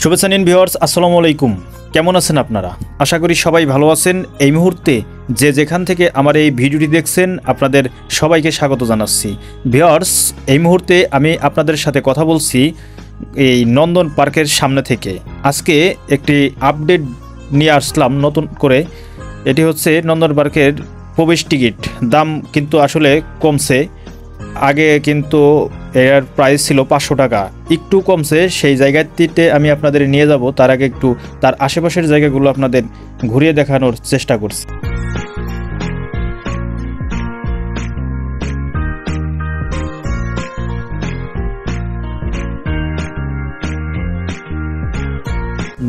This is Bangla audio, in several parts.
শুভেচ্ছা নিন ভিউয়ার্স, আসসালামু আলাইকুম। কেমন আছেন আপনারা? আশা করি সবাই ভালো আছেন। এই মুহূর্তে যে যেখান থেকে আমার এই ভিডিওটি দেখছেন আপনাদের সবাইকে স্বাগত জানাচ্ছি। ভিউয়ার্স, এই মুহূর্তে আমি আপনাদের সাথে কথা বলছি এই নন্দন পার্কের সামনে থেকে। আজকে একটি আপডেট নিয়ে আসলাম নতুন করে। এটি হচ্ছে নন্দন পার্কের প্রবেশ টিকিট। দাম কিন্তু আসলে কমছে। আগে কিন্তু এর প্রাইস ছিল 500 টাকা, একটু কমছে। সেই জায়গাটিতে আমি আপনাদের নিয়ে যাব। তার আগে একটু তার আশেপাশের জায়গাগুলো আপনাদের ঘুরিয়ে দেখানোর চেষ্টা করছি।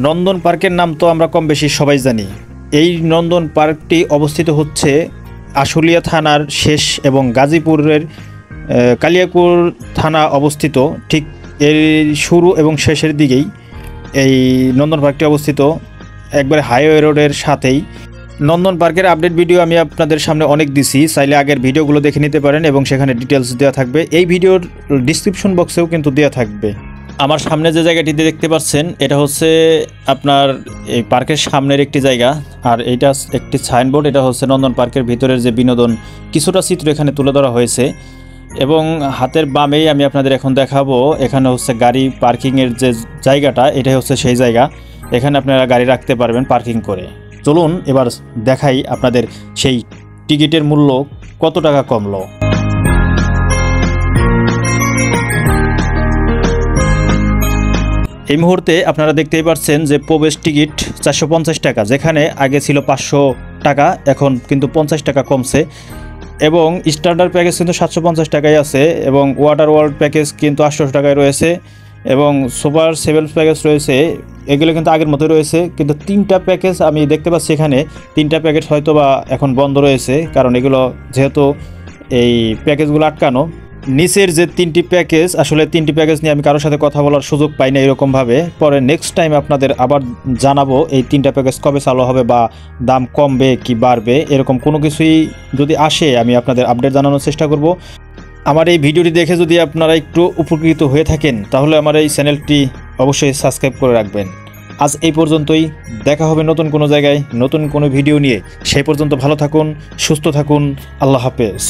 নন্দন পার্কের নাম তো আমরা কম বেশি সবাই জানি। এই নন্দন পার্কটি অবস্থিত হচ্ছে আশুলিয়া থানার শেষ এবং গাজীপুরের কালিয়াকুর থানা অবস্থিত। ঠিক এর শুরু এবং শেষের দিকেই এই নন্দন পার্কটি অবস্থিত, একবারে হাইওয়ে রোডের সাথেই। নন্দন পার্কের আপডেট ভিডিও আমি আপনাদের সামনে অনেক দিছি, চাইলে আগের ভিডিওগুলো দেখে নিতে পারেন এবং সেখানে ডিটেলস দেওয়া থাকবে। এই ভিডিওর ডিসক্রিপশন বক্সেও কিন্তু দেওয়া থাকবে। আমার সামনে যে জায়গাটিতে দেখতে পাচ্ছেন এটা হচ্ছে আপনার এই পার্কের সামনের একটি জায়গা, আর এইটা একটি সাইনবোর্ড। এটা হচ্ছে নন্দন পার্কের ভিতরের যে বিনোদন কিছুটা চিত্র এখানে তুলে ধরা হয়েছে। এবং হাতের বামেই আমি আপনাদের এখন দেখাবো, এখানে হচ্ছে গাড়ি পার্কিংয়ের যে জায়গাটা, এটাই হচ্ছে সেই জায়গা। এখানে আপনারা গাড়ি রাখতে পারবেন পার্কিং করে। চলুন এবার দেখাই আপনাদের সেই টিকিটের মূল্য কত টাকা কমলো। এই মুহূর্তে আপনারা দেখতেই পাচ্ছেন যে প্রবেশ টিকিট 450 টাকা, যেখানে আগে ছিল 500 টাকা, এখন কিন্তু 50 টাকা কমছে। এবং স্ট্যান্ডার্ড প্যাকেজ কিন্তু 750 টাকায় আছে, এবং ওয়াটার ওয়ার্ল্ড প্যাকেজ কিন্তু 800 টাকায় রয়েছে, এবং সুপার সেভেলস প্যাকেজ রয়েছে। এগুলো কিন্তু আগের মতোই রয়েছে, কিন্তু 3টা প্যাকেজ আমি দেখতে পাচ্ছি এখানে। 3টা প্যাকেজ হয়তো বা এখন বন্ধ রয়েছে, কারণ এগুলো যেহেতু এই প্যাকেজগুলো আটকানো। নিচের যে 3টি প্যাকেজ, আসলে 3টি প্যাকেজ নিয়ে আমি কারোর সাথে কথা বলার সুযোগ পাই না এরকমভাবে। পরে নেক্সট টাইম আপনাদের আবার জানাবো এই 3টা প্যাকেজ কবে চালু হবে বা দাম কমবে কি বাড়বে, এরকম কোনো কিছুই যদি আসে আমি আপনাদের আপডেট জানানোর চেষ্টা করব। আমার এই ভিডিওটি দেখে যদি আপনারা একটু উপকৃত হয়ে থাকেন তাহলে আমার এই চ্যানেলটি অবশ্যই সাবস্ক্রাইব করে রাখবেন। আজ এই পর্যন্তই, দেখা হবে নতুন কোনো জায়গায় নতুন কোনো ভিডিও নিয়ে। সেই পর্যন্ত ভালো থাকুন, সুস্থ থাকুন, আল্লাহ হাফেজ।